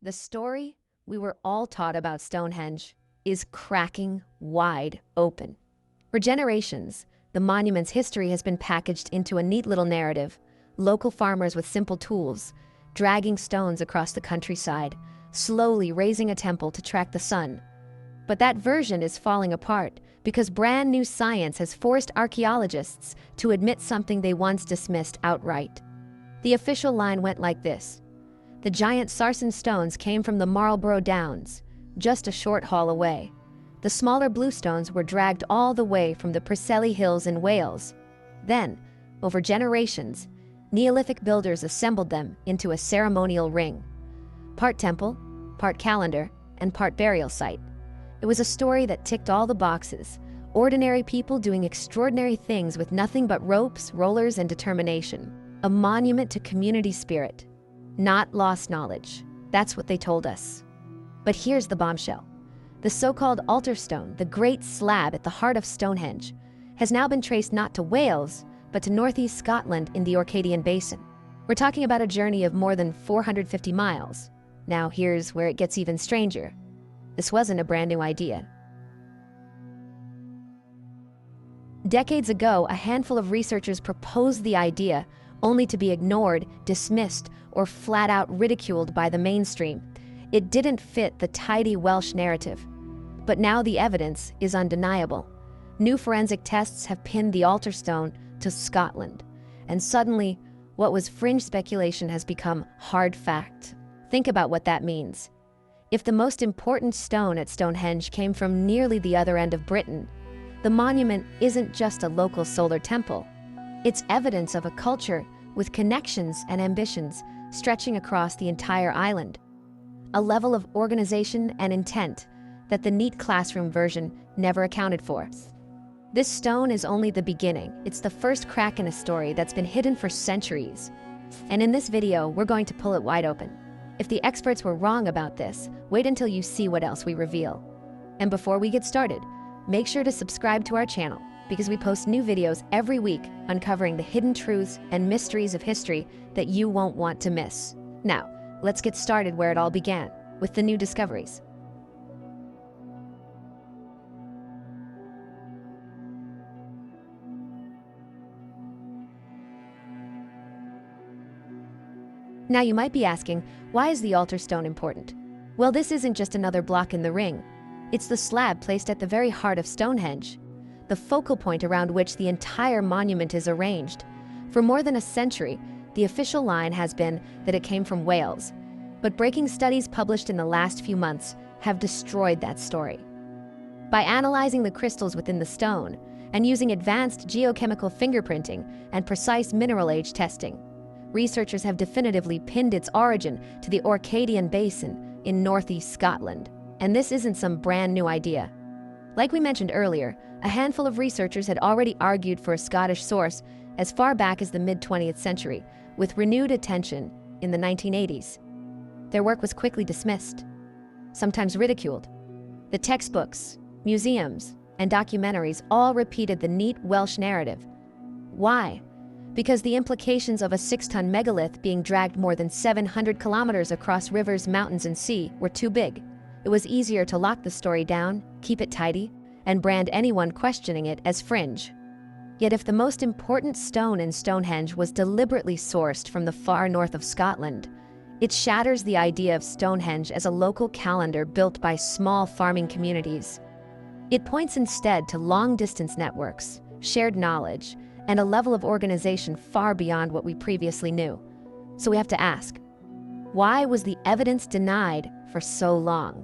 The story we were all taught about Stonehenge is cracking wide open. For generations, the monument's history has been packaged into a neat little narrative. Local farmers with simple tools, dragging stones across the countryside, slowly raising a temple to track the sun. But that version is falling apart because brand new science has forced archaeologists to admit something they once dismissed outright. The official line went like this: the giant sarsen stones came from the Marlborough Downs, just a short haul away. The smaller blue stones were dragged all the way from the Preseli Hills in Wales. Then, over generations, Neolithic builders assembled them into a ceremonial ring. Part temple, part calendar, and part burial site. It was a story that ticked all the boxes. Ordinary people doing extraordinary things with nothing but ropes, rollers, and determination. A monument to community spirit. Not lost knowledge. That's what they told us. But here's the bombshell. The so-called altar stone, the great slab at the heart of Stonehenge, has now been traced not to Wales, but to northeast Scotland in the Orcadian Basin. We're talking about a journey of more than 450 miles. Now here's where it gets even stranger. This wasn't a brand new idea. Decades ago, a handful of researchers proposed the idea, only to be ignored, dismissed, or flat out ridiculed by the mainstream. It didn't fit the tidy Welsh narrative. But now the evidence is undeniable. New forensic tests have pinned the altar stone to Scotland. And suddenly, what was fringe speculation has become hard fact. Think about what that means. If the most important stone at Stonehenge came from nearly the other end of Britain, the monument isn't just a local solar temple. It's evidence of a culture with connections and ambitions stretching across the entire island. A level of organization and intent that the neat classroom version never accounted for. This stone is only the beginning. It's the first crack in a story that's been hidden for centuries. And in this video, we're going to pull it wide open. If the experts were wrong about this, wait until you see what else we reveal. And before we get started, make sure to subscribe to our channel because we post new videos every week uncovering the hidden truths and mysteries of history that you won't want to miss. Now, let's get started where it all began, with the new discoveries. Now you might be asking, why is the altar stone important? Well, this isn't just another block in the ring. It's the slab placed at the very heart of Stonehenge, the focal point around which the entire monument is arranged. For more than a century, the official line has been that it came from Wales, but breaking studies published in the last few months have destroyed that story. By analyzing the crystals within the stone and using advanced geochemical fingerprinting and precise mineral age testing, researchers have definitively pinned its origin to the Orcadian Basin in northeast Scotland. And this isn't some brand new idea. Like we mentioned earlier, a handful of researchers had already argued for a Scottish source as far back as the mid-20th century, with renewed attention in the 1980s. Their work was quickly dismissed, sometimes ridiculed. The textbooks, museums, and documentaries all repeated the neat Welsh narrative. Why? Because the implications of a 6-ton megalith being dragged more than 700 kilometers across rivers, mountains, and sea were too big. It was easier to lock the story down, keep it tidy, and brand anyone questioning it as fringe. Yet if the most important stone in Stonehenge was deliberately sourced from the far north of Scotland, it shatters the idea of Stonehenge as a local calendar built by small farming communities. It points instead to long-distance networks, shared knowledge, and a level of organization far beyond what we previously knew. So we have to ask, why was the evidence denied for so long?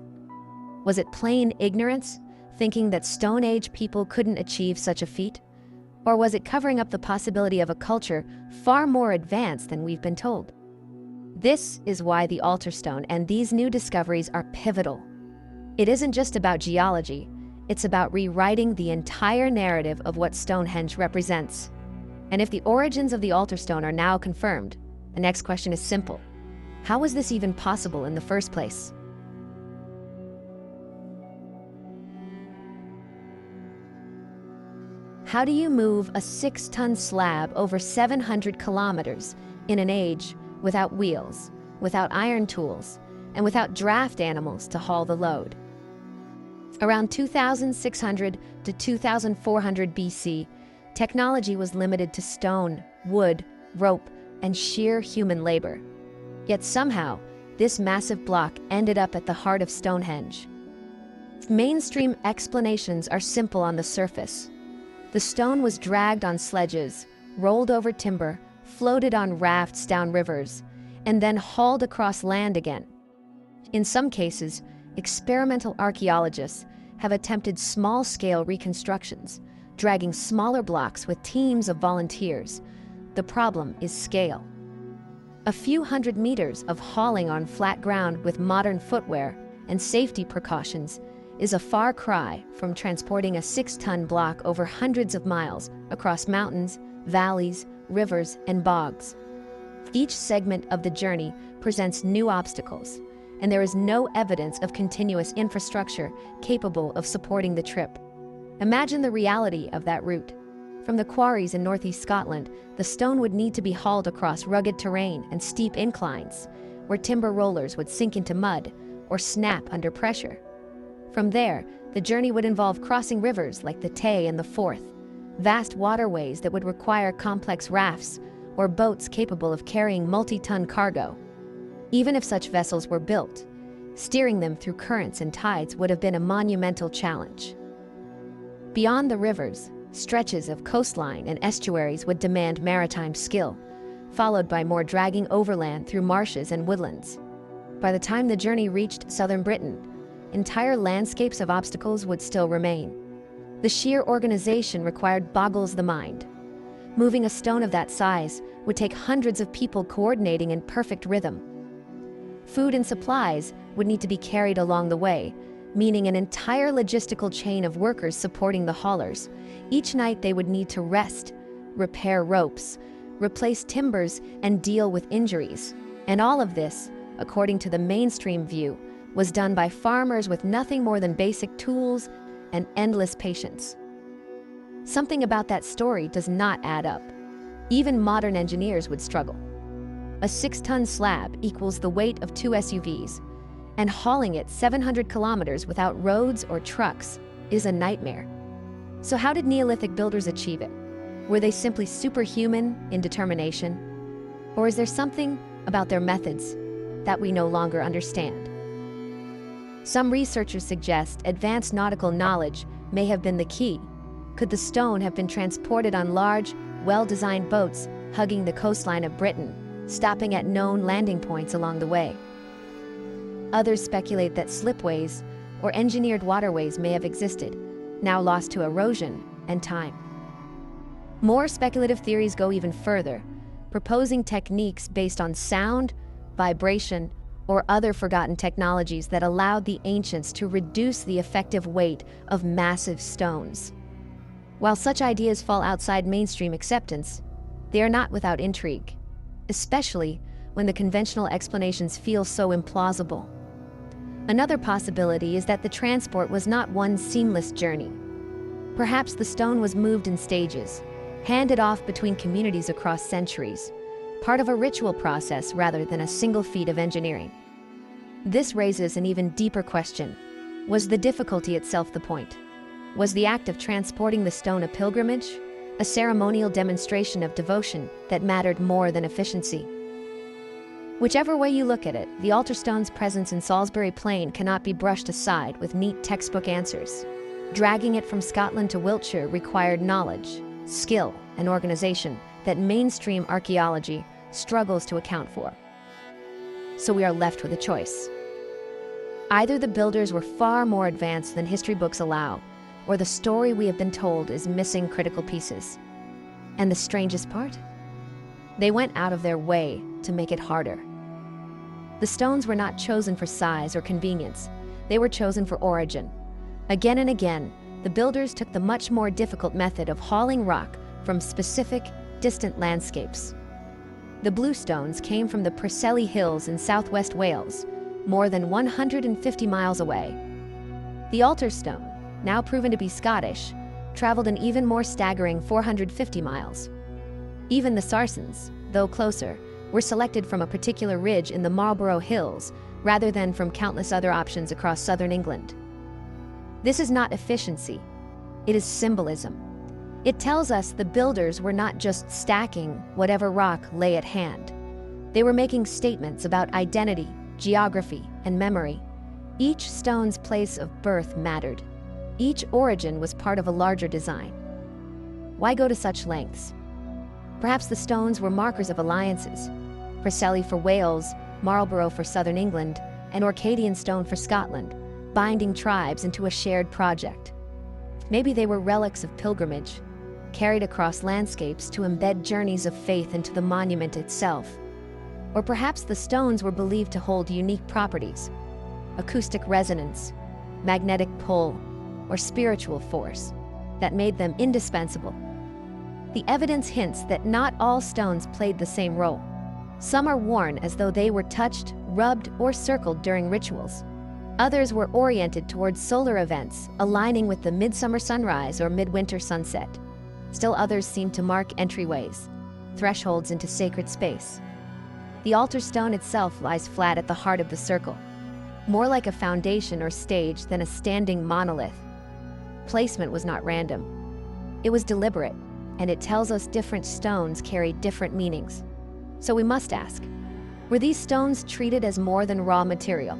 Was it plain ignorance, thinking that Stone Age people couldn't achieve such a feat? Or was it covering up the possibility of a culture far more advanced than we've been told? This is why the altar stone and these new discoveries are pivotal. It isn't just about geology, it's about rewriting the entire narrative of what Stonehenge represents. And if the origins of the altar stone are now confirmed, the next question is simple. How was this even possible in the first place? How do you move a 6-ton slab over 700 kilometers in an age without wheels, without iron tools, and without draft animals to haul the load. Around 2600 to 2400 BC, technology was limited to stone, wood, rope, and sheer human labor. Yet somehow, this massive block ended up at the heart of Stonehenge. Mainstream explanations are simple on the surface. The stone was dragged on sledges, rolled over timber, floated on rafts down rivers, and then hauled across land again. In some cases, experimental archaeologists have attempted small-scale reconstructions, dragging smaller blocks with teams of volunteers. The problem is scale. A few hundred meters of hauling on flat ground with modern footwear and safety precautions is a far cry from transporting a 6-ton block over hundreds of miles across mountains, valleys, rivers, and bogs. Each segment of the journey presents new obstacles, and there is no evidence of continuous infrastructure capable of supporting the trip. Imagine the reality of that route. From the quarries in northeast Scotland, the stone would need to be hauled across rugged terrain and steep inclines, where timber rollers would sink into mud or snap under pressure. From there, the journey would involve crossing rivers like the Tay and the Forth, vast waterways that would require complex rafts or boats capable of carrying multi-ton cargo. Even if such vessels were built, steering them through currents and tides would have been a monumental challenge. Beyond the rivers, stretches of coastline and estuaries would demand maritime skill, followed by more dragging overland through marshes and woodlands. By the time the journey reached southern Britain, entire landscapes of obstacles would still remain. The sheer organization required boggles the mind. Moving a stone of that size would take hundreds of people coordinating in perfect rhythm. Food and supplies would need to be carried along the way, meaning an entire logistical chain of workers supporting the haulers. Each night they would need to rest, repair ropes, replace timbers, and deal with injuries. And all of this, according to the mainstream view, was done by farmers with nothing more than basic tools and endless patience. Something about that story does not add up. Even modern engineers would struggle. A 6-ton slab equals the weight of 2 SUVs, and hauling it 700 kilometers without roads or trucks is a nightmare. So how did Neolithic builders achieve it? Were they simply superhuman in determination? Or is there something about their methods that we no longer understand? Some researchers suggest advanced nautical knowledge may have been the key. Could the stone have been transported on large, well-designed boats hugging the coastline of Britain, stopping at known landing points along the way? Others speculate that slipways or engineered waterways may have existed, now lost to erosion and time. More speculative theories go even further, proposing techniques based on sound, vibration, or other forgotten technologies that allowed the ancients to reduce the effective weight of massive stones. While such ideas fall outside mainstream acceptance, they are not without intrigue, especially when the conventional explanations feel so implausible. Another possibility is that the transport was not one seamless journey. Perhaps the stone was moved in stages, handed off between communities across centuries, part of a ritual process rather than a single feat of engineering. This raises an even deeper question. Was the difficulty itself the point? Was the act of transporting the stone a pilgrimage, a ceremonial demonstration of devotion that mattered more than efficiency? Whichever way you look at it, the altar stone's presence in Salisbury Plain cannot be brushed aside with neat textbook answers. Dragging it from Scotland to Wiltshire required knowledge, skill, and organization that mainstream archaeology struggles to account for. So we are left with a choice. Either the builders were far more advanced than history books allow, or the story we have been told is missing critical pieces. And the strangest part? They went out of their way to make it harder. The stones were not chosen for size or convenience. They were chosen for origin. Again and again, the builders took the much more difficult method of hauling rock from specific, distant landscapes. The blue stones came from the Preseli Hills in southwest Wales, more than 150 miles away. The altar stone, now proven to be Scottish, traveled an even more staggering 450 miles. Even the Sarsens, though closer, were selected from a particular ridge in the Marlborough Hills, rather than from countless other options across southern England. This is not efficiency, it is symbolism. It tells us the builders were not just stacking whatever rock lay at hand. They were making statements about identity, geography, and memory. Each stone's place of birth mattered. Each origin was part of a larger design. Why go to such lengths? Perhaps the stones were markers of alliances. Preseli for Wales, Marlborough for southern England, and Orcadian stone for Scotland, binding tribes into a shared project. Maybe they were relics of pilgrimage, carried across landscapes to embed journeys of faith into the monument itself. Or perhaps the stones were believed to hold unique properties: acoustic resonance, magnetic pull, or spiritual force that made them indispensable. The evidence hints that not all stones played the same role. Some are worn as though they were touched, rubbed, or circled during rituals. Others were oriented towards solar events, aligning with the midsummer sunrise or midwinter sunset. Still others seem to mark entryways, thresholds into sacred space. The altar stone itself lies flat at the heart of the circle, more like a foundation or stage than a standing monolith. Placement was not random. It was deliberate, and it tells us different stones carry different meanings. So we must ask, were these stones treated as more than raw material?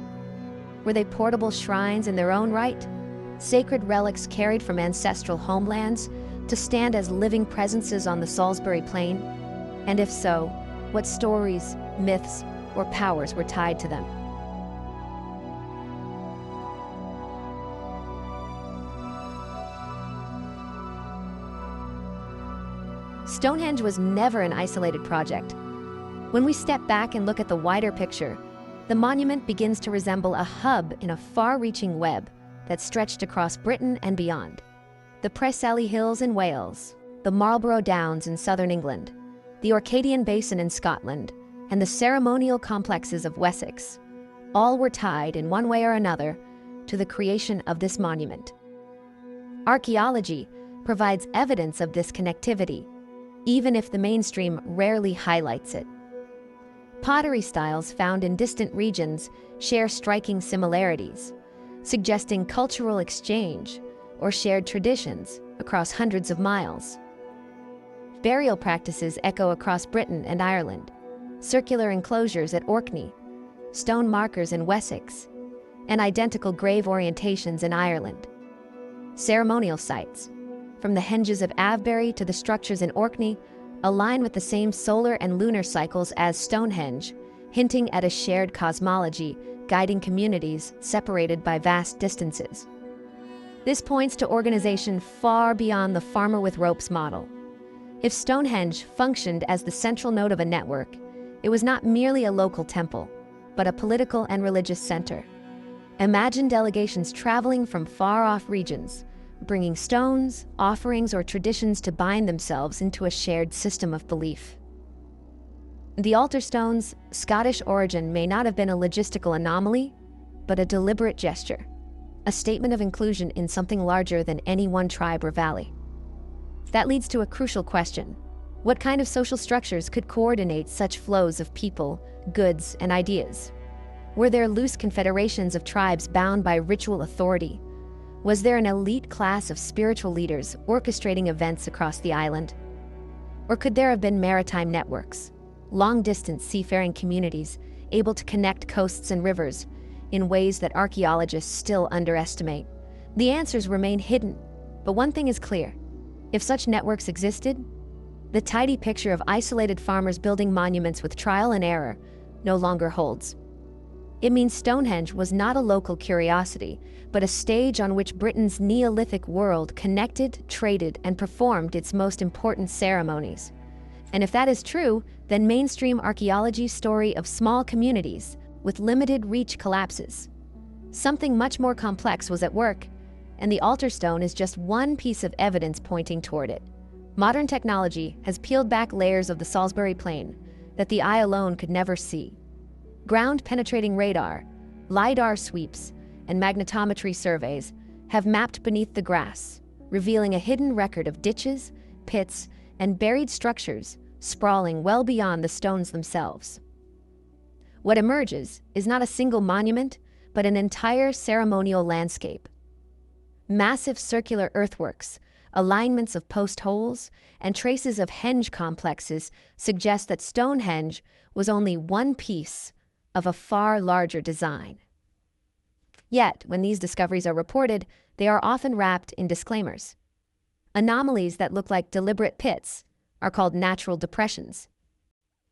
Were they portable shrines in their own right? Sacred relics carried from ancestral homelands to stand as living presences on the Salisbury Plain? And if so, what stories, myths, or powers were tied to them? Stonehenge was never an isolated project. When we step back and look at the wider picture, the monument begins to resemble a hub in a far-reaching web that stretched across Britain and beyond. The Preseli Hills in Wales, the Marlborough Downs in southern England, the Orcadian Basin in Scotland, and the ceremonial complexes of Wessex, all were tied in one way or another to the creation of this monument. Archaeology provides evidence of this connectivity, even if the mainstream rarely highlights it. Pottery styles found in distant regions share striking similarities, suggesting cultural exchange or shared traditions across hundreds of miles. Burial practices echo across Britain and Ireland: circular enclosures at Orkney, stone markers in Wessex, and identical grave orientations in Ireland. Ceremonial sites, from the henges of Avebury to the structures in Orkney, align with the same solar and lunar cycles as Stonehenge, hinting at a shared cosmology guiding communities separated by vast distances. This points to organization far beyond the farmer with ropes model. If Stonehenge functioned as the central node of a network, it was not merely a local temple, but a political and religious center. Imagine delegations traveling from far-off regions, bringing stones, offerings, or traditions to bind themselves into a shared system of belief. The altar stone's Scottish origin may not have been a logistical anomaly, but a deliberate gesture, a statement of inclusion in something larger than any one tribe or valley. That leads to a crucial question. What kind of social structures could coordinate such flows of people, goods, and ideas? Were there loose confederations of tribes bound by ritual authority? Was there an elite class of spiritual leaders orchestrating events across the island? Or could there have been maritime networks, long-distance seafaring communities able to connect coasts and rivers in ways that archaeologists still underestimate? The answers remain hidden, but one thing is clear. If such networks existed, the tidy picture of isolated farmers building monuments with trial and error no longer holds. It means Stonehenge was not a local curiosity, but a stage on which Britain's Neolithic world connected, traded, and performed its most important ceremonies. And if that is true, then mainstream archaeology's story of small communities with limited reach collapses. Something much more complex was at work, and the altar stone is just one piece of evidence pointing toward it. Modern technology has peeled back layers of the Salisbury Plain that the eye alone could never see. Ground-penetrating radar, LiDAR sweeps, and magnetometry surveys have mapped beneath the grass, revealing a hidden record of ditches, pits, and buried structures sprawling well beyond the stones themselves. What emerges is not a single monument, but an entire ceremonial landscape. Massive circular earthworks, alignments of post holes, and traces of henge complexes suggest that Stonehenge was only one piece of a far larger design. Yet, when these discoveries are reported, they are often wrapped in disclaimers. Anomalies that look like deliberate pits are called natural depressions.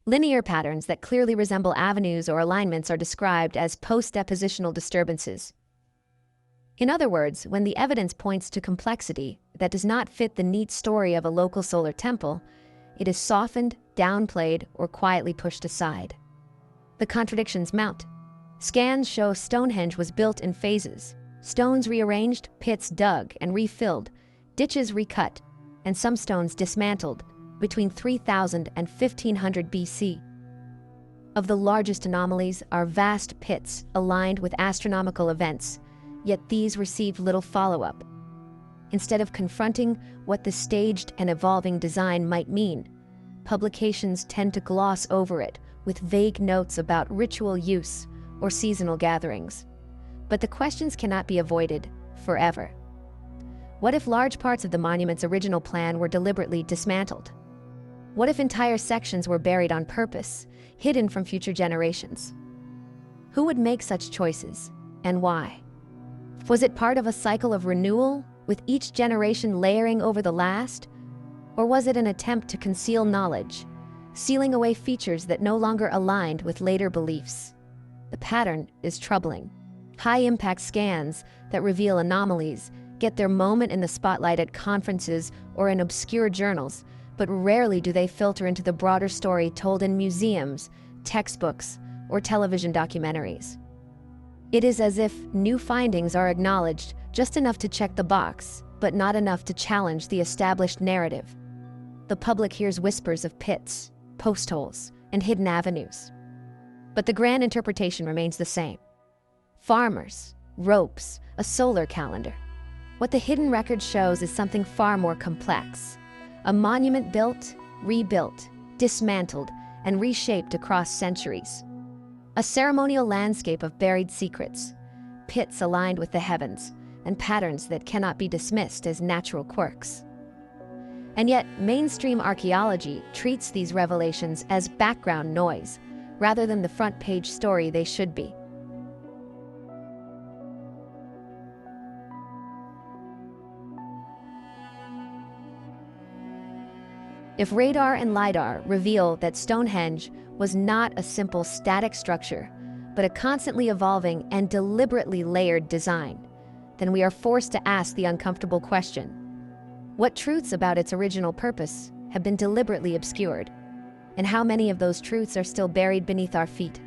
Linear patterns that clearly resemble avenues or alignments are described as post-depositional disturbances. In other words, when the evidence points to complexity that does not fit the neat story of a local solar temple, it is softened, downplayed, or quietly pushed aside. The contradictions mount. Scans show Stonehenge was built in phases. Stones rearranged, pits dug and refilled, ditches recut, and some stones dismantled between 3000 and 1500 BC. Of the largest anomalies are vast pits aligned with astronomical events, yet these received little follow-up. Instead of confronting what the staged and evolving design might mean, publications tend to gloss over it with vague notes about ritual use or seasonal gatherings. But the questions cannot be avoided forever. What if large parts of the monument's original plan were deliberately dismantled? What if entire sections were buried on purpose, hidden from future generations? Who would make such choices, and why? Was it part of a cycle of renewal, with each generation layering over the last? Or was it an attempt to conceal knowledge, sealing away features that no longer aligned with later beliefs? The pattern is troubling. High-impact scans that reveal anomalies get their moment in the spotlight at conferences or in obscure journals, but rarely do they filter into the broader story told in museums, textbooks, or television documentaries. It is as if new findings are acknowledged just enough to check the box, but not enough to challenge the established narrative. The public hears whispers of pits, post holes, and hidden avenues. But the grand interpretation remains the same. Farmers, ropes, a solar calendar. What the hidden record shows is something far more complex. A monument built, rebuilt, dismantled, and reshaped across centuries. A ceremonial landscape of buried secrets, pits aligned with the heavens, and patterns that cannot be dismissed as natural quirks. And yet, mainstream archaeology treats these revelations as background noise, rather than the front-page story they should be. If radar and LiDAR reveal that Stonehenge was not a simple static structure, but a constantly evolving and deliberately layered design, then we are forced to ask the uncomfortable question: what truths about its original purpose have been deliberately obscured? And how many of those truths are still buried beneath our feet?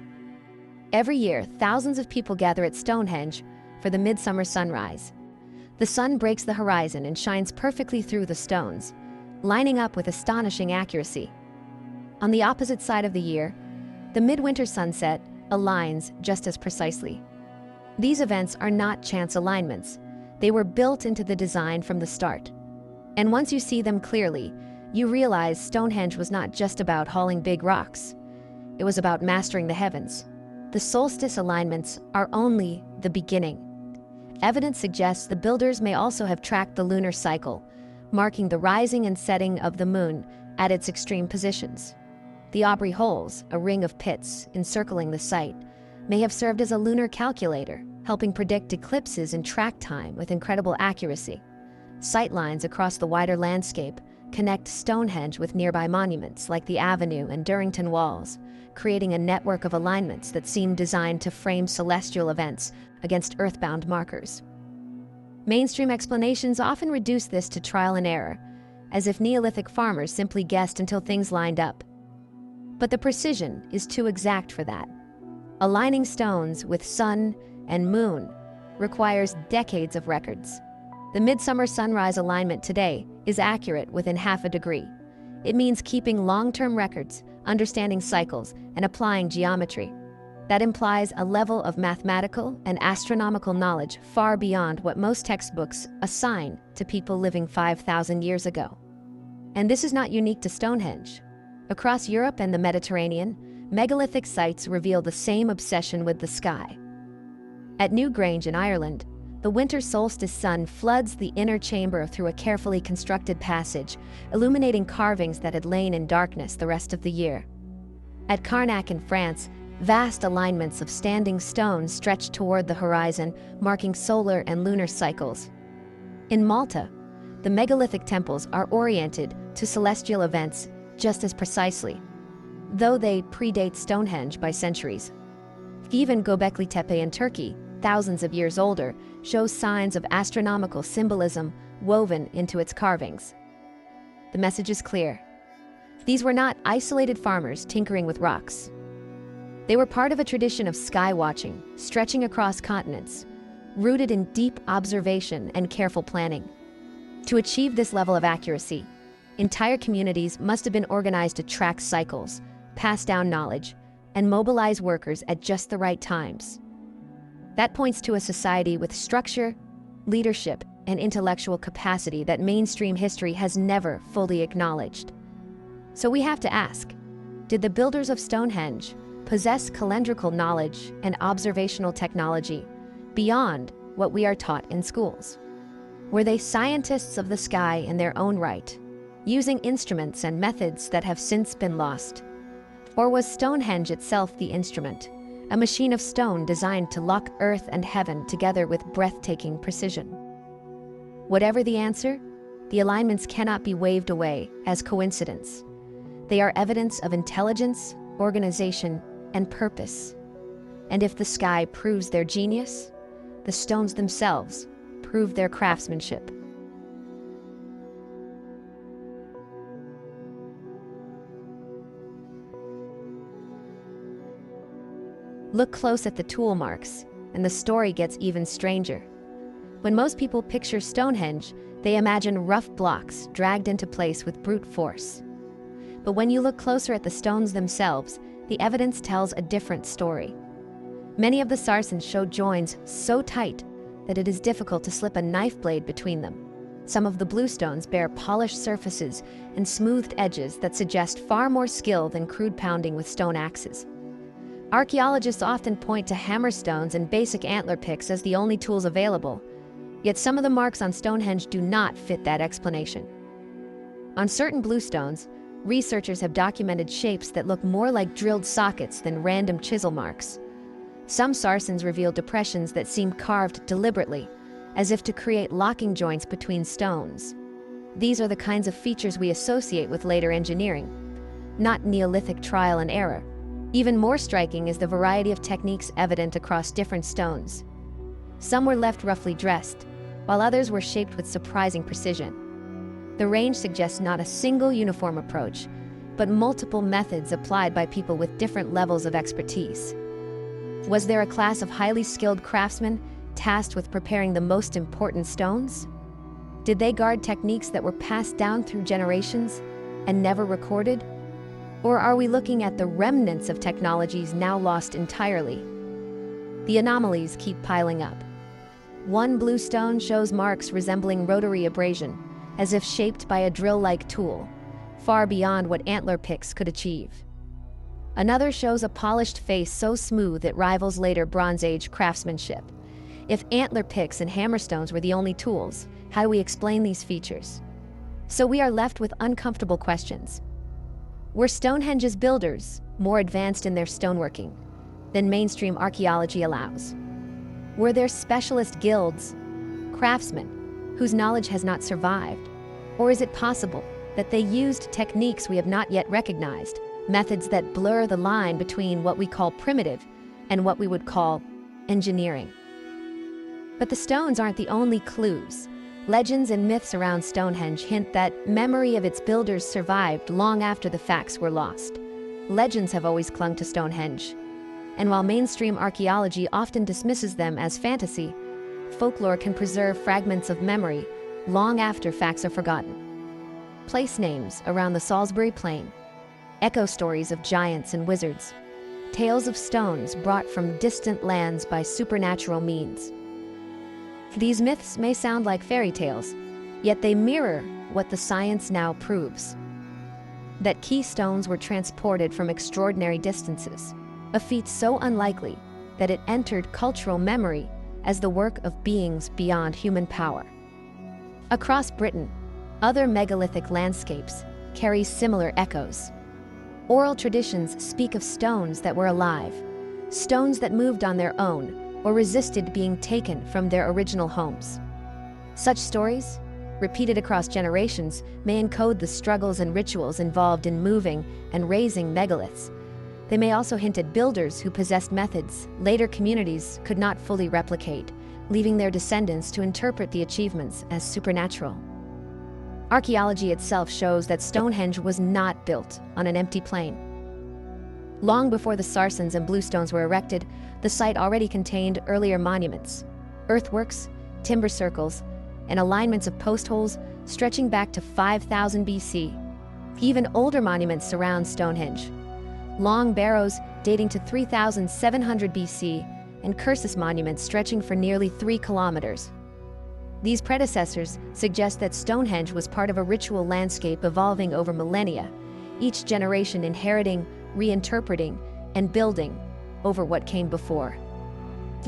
Every year, thousands of people gather at Stonehenge for the midsummer sunrise. The sun breaks the horizon and shines perfectly through the stones, lining up with astonishing accuracy. On the opposite side of the year, the midwinter sunset aligns just as precisely. These events are not chance alignments. They were built into the design from the start. And once you see them clearly, you realize Stonehenge was not just about hauling big rocks. It was about mastering the heavens. The solstice alignments are only the beginning. Evidence suggests the builders may also have tracked the lunar cycle, marking the rising and setting of the moon at its extreme positions. The Aubrey holes, a ring of pits encircling the site, may have served as a lunar calculator, helping predict eclipses and track time with incredible accuracy. Sightlines across the wider landscape connect Stonehenge with nearby monuments like the Avenue and Durrington Walls, creating a network of alignments that seem designed to frame celestial events against earthbound markers. Mainstream explanations often reduce this to trial and error, as if Neolithic farmers simply guessed until things lined up. But the precision is too exact for that. Aligning stones with sun and moon requires decades of records. The midsummer sunrise alignment today is accurate within half a degree. It means keeping long-term records, understanding cycles, and applying geometry. That implies a level of mathematical and astronomical knowledge far beyond what most textbooks assign to people living 5,000 years ago. And this is not unique to Stonehenge. Across Europe and the Mediterranean, megalithic sites reveal the same obsession with the sky. At Newgrange in Ireland, the winter solstice sun floods the inner chamber through a carefully constructed passage, illuminating carvings that had lain in darkness the rest of the year. At Carnac in France, vast alignments of standing stone stretch toward the horizon, marking solar and lunar cycles. In Malta, the megalithic temples are oriented to celestial events just as precisely, though they predate Stonehenge by centuries. Even Göbekli Tepe in Turkey, thousands of years older, shows signs of astronomical symbolism woven into its carvings. The message is clear. These were not isolated farmers tinkering with rocks. They were part of a tradition of sky watching, stretching across continents, rooted in deep observation and careful planning. To achieve this level of accuracy, entire communities must have been organized to track cycles, pass down knowledge, and mobilize workers at just the right times. That points to a society with structure, leadership, and intellectual capacity that mainstream history has never fully acknowledged. So we have to ask, did the builders of Stonehenge possess calendrical knowledge and observational technology beyond what we are taught in schools? Were they scientists of the sky in their own right, using instruments and methods that have since been lost? Or was Stonehenge itself the instrument, a machine of stone designed to lock earth and heaven together with breathtaking precision? Whatever the answer, the alignments cannot be waved away as coincidence. They are evidence of intelligence, organization, and purpose. And if the sky proves their genius, the stones themselves prove their craftsmanship. Look close at the tool marks, and the story gets even stranger. When most people picture Stonehenge, they imagine rough blocks dragged into place with brute force. But when you look closer at the stones themselves, the evidence tells a different story. Many of the sarsens show joins so tight that it is difficult to slip a knife blade between them. Some of the bluestones bear polished surfaces and smoothed edges that suggest far more skill than crude pounding with stone axes. Archaeologists often point to hammerstones and basic antler picks as the only tools available, yet some of the marks on Stonehenge do not fit that explanation. On certain bluestones, researchers have documented shapes that look more like drilled sockets than random chisel marks. Some sarsens reveal depressions that seem carved deliberately, as if to create locking joints between stones. These are the kinds of features we associate with later engineering, not Neolithic trial and error. Even more striking is the variety of techniques evident across different stones. Some were left roughly dressed, while others were shaped with surprising precision. The range suggests not a single uniform approach, but multiple methods applied by people with different levels of expertise. Was there a class of highly skilled craftsmen tasked with preparing the most important stones? Did they guard techniques that were passed down through generations and never recorded? Or are we looking at the remnants of technologies now lost entirely? The anomalies keep piling up. One bluestone shows marks resembling rotary abrasion, as if shaped by a drill-like tool, far beyond what antler picks could achieve. Another shows a polished face so smooth it rivals later Bronze Age craftsmanship. If antler picks and hammerstones were the only tools, how do we explain these features? So we are left with uncomfortable questions. Were Stonehenge's builders more advanced in their stoneworking than mainstream archaeology allows? Were there specialist guilds, craftsmen, whose knowledge has not survived? Or is it possible that they used techniques we have not yet recognized, methods that blur the line between what we call primitive and what we would call engineering? But the stones aren't the only clues. Legends and myths around Stonehenge hint that memory of its builders survived long after the facts were lost. Legends have always clung to Stonehenge, and while mainstream archaeology often dismisses them as fantasy, folklore can preserve fragments of memory long after facts are forgotten. Place names around the Salisbury Plain, echo stories of giants and wizards, tales of stones brought from distant lands by supernatural means. These myths may sound like fairy tales, yet they mirror what the science now proves. that key stones were transported from extraordinary distances, a feat so unlikely that it entered cultural memory as the work of beings beyond human power. Across Britain, other megalithic landscapes carry similar echoes. Oral traditions speak of stones that were alive, stones that moved on their own or resisted being taken from their original homes. Such stories, repeated across generations, may encode the struggles and rituals involved in moving and raising megaliths. They may also hint at builders who possessed methods later communities could not fully replicate, leaving their descendants to interpret the achievements as supernatural. Archaeology itself shows that Stonehenge was not built on an empty plain. Long before the Sarsens and Bluestones were erected, the site already contained earlier monuments, earthworks, timber circles, and alignments of post holes stretching back to 5000 BC. Even older monuments surround Stonehenge. Long barrows dating to 3700 BC and cursus monuments stretching for nearly 3 kilometers. These predecessors suggest that Stonehenge was part of a ritual landscape evolving over millennia, each generation inheriting, reinterpreting, and building over what came before.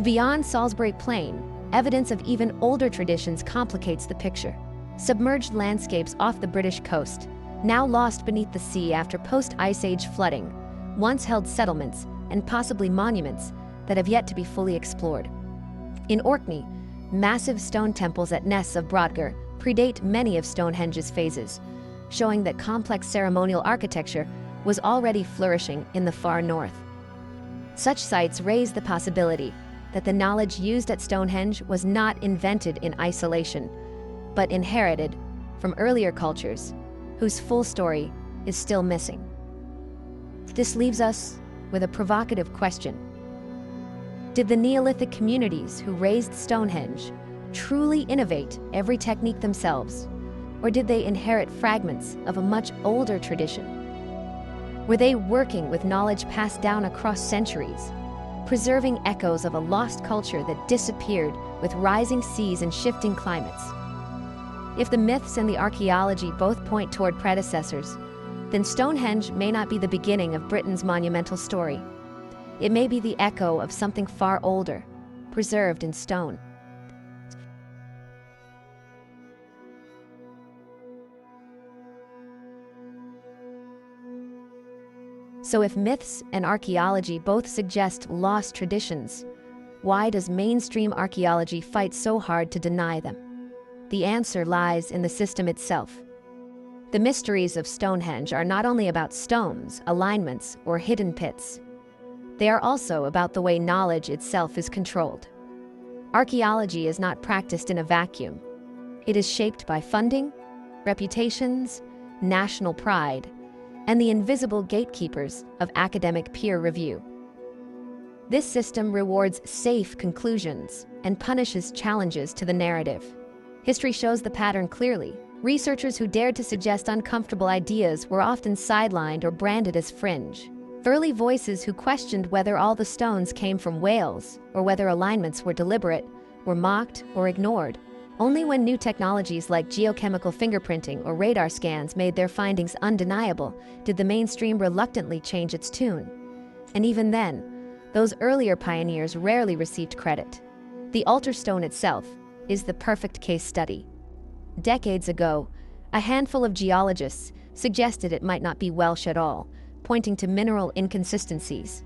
Beyond Salisbury Plain, evidence of even older traditions complicates the picture. Submerged landscapes off the British coast, now lost beneath the sea after post-Ice Age flooding, once held settlements and possibly monuments that have yet to be fully explored. In Orkney, massive stone temples at Ness of Brodgar predate many of Stonehenge's phases, showing that complex ceremonial architecture was already flourishing in the far north. Such sites raise the possibility that the knowledge used at Stonehenge was not invented in isolation, but inherited from earlier cultures whose full story is still missing. This leaves us with a provocative question. Did the Neolithic communities who raised Stonehenge truly innovate every technique themselves, or did they inherit fragments of a much older tradition? Were they working with knowledge passed down across centuries, preserving echoes of a lost culture that disappeared with rising seas and shifting climates? If the myths and the archaeology both point toward predecessors, then Stonehenge may not be the beginning of Britain's monumental story. It may be the echo of something far older, preserved in stone. So if myths and archaeology both suggest lost traditions, why does mainstream archaeology fight so hard to deny them? The answer lies in the system itself. The mysteries of Stonehenge are not only about stones, alignments, or hidden pits. They are also about the way knowledge itself is controlled. Archaeology is not practiced in a vacuum. It is shaped by funding, reputations, national pride, and the invisible gatekeepers of academic peer review. This system rewards safe conclusions and punishes challenges to the narrative. History shows the pattern clearly. Researchers who dared to suggest uncomfortable ideas were often sidelined or branded as fringe. Early voices who questioned whether all the stones came from whales or whether alignments were deliberate were mocked or ignored. Only when new technologies like geochemical fingerprinting or radar scans made their findings undeniable did the mainstream reluctantly change its tune. And even then, those earlier pioneers rarely received credit. The altar stone itself is the perfect case study. Decades ago, a handful of geologists suggested it might not be Welsh at all, pointing to mineral inconsistencies.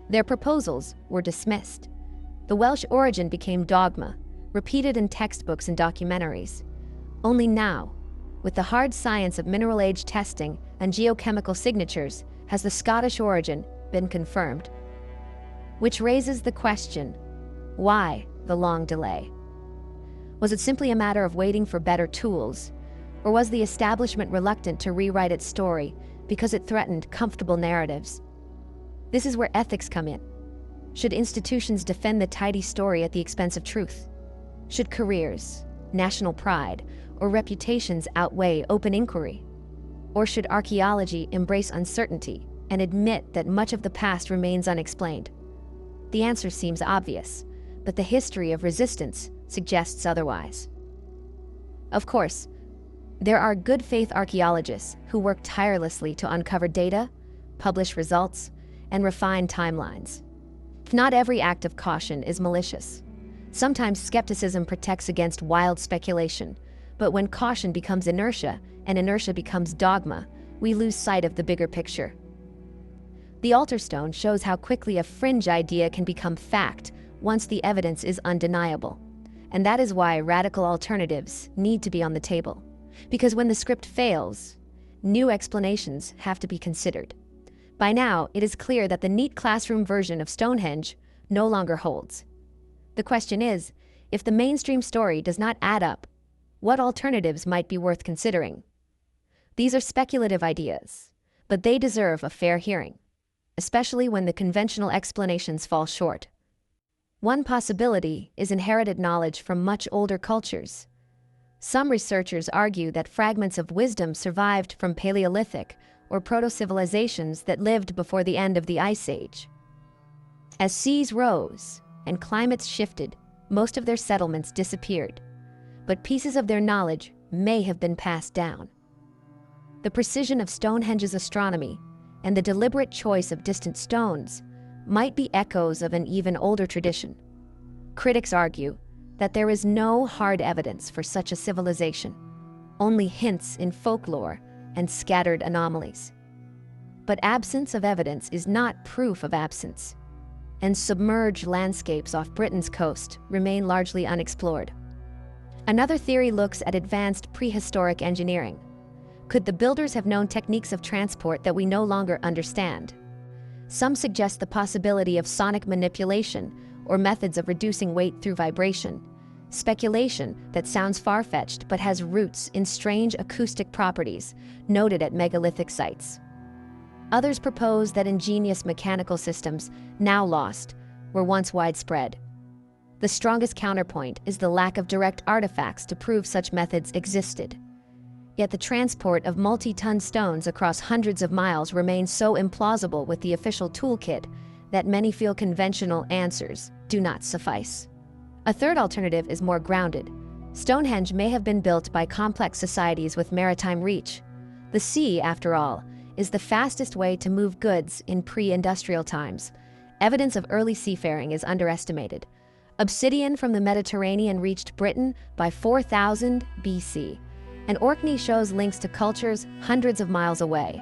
Their proposals were dismissed. The Welsh origin became dogma, repeated in textbooks and documentaries. Only now, with the hard science of mineral age testing and geochemical signatures, has the Scottish origin been confirmed. Which raises the question, why the long delay? Was it simply a matter of waiting for better tools, or was the establishment reluctant to rewrite its story because it threatened comfortable narratives? This is where ethics come in. Should institutions defend the tidy story at the expense of truth? Should careers, national pride, or reputations outweigh open inquiry? Or should archaeology embrace uncertainty and admit that much of the past remains unexplained? The answer seems obvious, but the history of resistance suggests otherwise. Of course, There are good faith archaeologists who work tirelessly to uncover data, publish results, and refine timelines. Not every act of caution is malicious. Sometimes skepticism protects against wild speculation, but when caution becomes inertia and inertia becomes dogma, we lose sight of the bigger picture. The altar stone shows how quickly a fringe idea can become fact once the evidence is undeniable. And that is why radical alternatives need to be on the table. Because when the script fails, new explanations have to be considered. By now, it is clear that the neat classroom version of Stonehenge no longer holds. The question is, if the mainstream story does not add up, what alternatives might be worth considering? These are speculative ideas, but they deserve a fair hearing, especially when the conventional explanations fall short. One possibility is inherited knowledge from much older cultures. Some researchers argue that fragments of wisdom survived from Paleolithic or proto-civilizations that lived before the end of the Ice Age. As seas rose and climates shifted, most of their settlements disappeared, but pieces of their knowledge may have been passed down. The precision of Stonehenge's astronomy and the deliberate choice of distant stones might be echoes of an even older tradition. Critics argue that there is no hard evidence for such a civilization, only hints in folklore and scattered anomalies. But absence of evidence is not proof of absence, and submerged landscapes off Britain's coast remain largely unexplored. Another theory looks at advanced prehistoric engineering. Could the builders have known techniques of transport that we no longer understand? Some suggest the possibility of sonic manipulation or methods of reducing weight through vibration, speculation that sounds far-fetched but has roots in strange acoustic properties noted at megalithic sites. Others propose that ingenious mechanical systems, now lost, were once widespread. The strongest counterpoint is the lack of direct artifacts to prove such methods existed. Yet the transport of multi-ton stones across hundreds of miles remains so implausible with the official toolkit that many feel conventional answers do not suffice. A third alternative is more grounded. Stonehenge may have been built by complex societies with maritime reach. The sea, after all, is the fastest way to move goods in pre-industrial times. Evidence of early seafaring is underestimated. Obsidian from the Mediterranean reached Britain by 4000 BC. And Orkney shows links to cultures hundreds of miles away.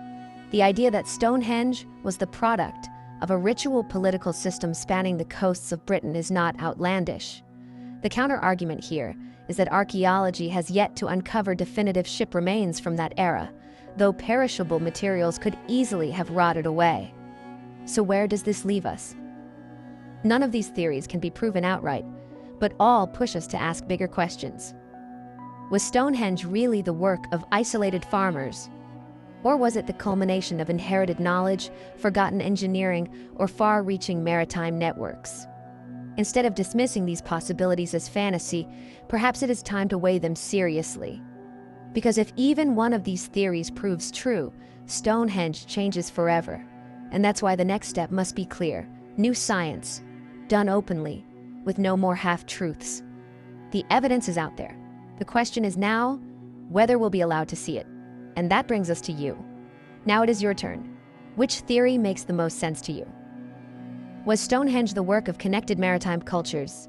The idea that Stonehenge was the product of a ritual political system spanning the coasts of Britain is not outlandish. The counter-argument here is that archaeology has yet to uncover definitive ship remains from that era, though perishable materials could easily have rotted away. So where does this leave us? None of these theories can be proven outright, but all push us to ask bigger questions. Was Stonehenge really the work of isolated farmers? Or was it the culmination of inherited knowledge, forgotten engineering, or far-reaching maritime networks? Instead of dismissing these possibilities as fantasy, perhaps it is time to weigh them seriously. Because if even one of these theories proves true, Stonehenge changes forever. And that's why the next step must be clear: new science, done openly, with no more half-truths. The evidence is out there. The question is now whether we'll be allowed to see it. And that brings us to you. Now it is your turn. Which theory makes the most sense to you? Was Stonehenge the work of connected maritime cultures,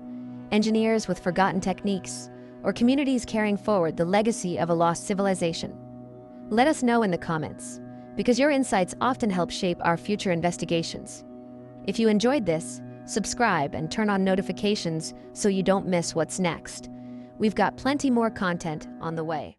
engineers with forgotten techniques, or communities carrying forward the legacy of a lost civilization? Let us know in the comments, because your insights often help shape our future investigations. If you enjoyed this, subscribe and turn on notifications so you don't miss what's next. We've got plenty more content on the way.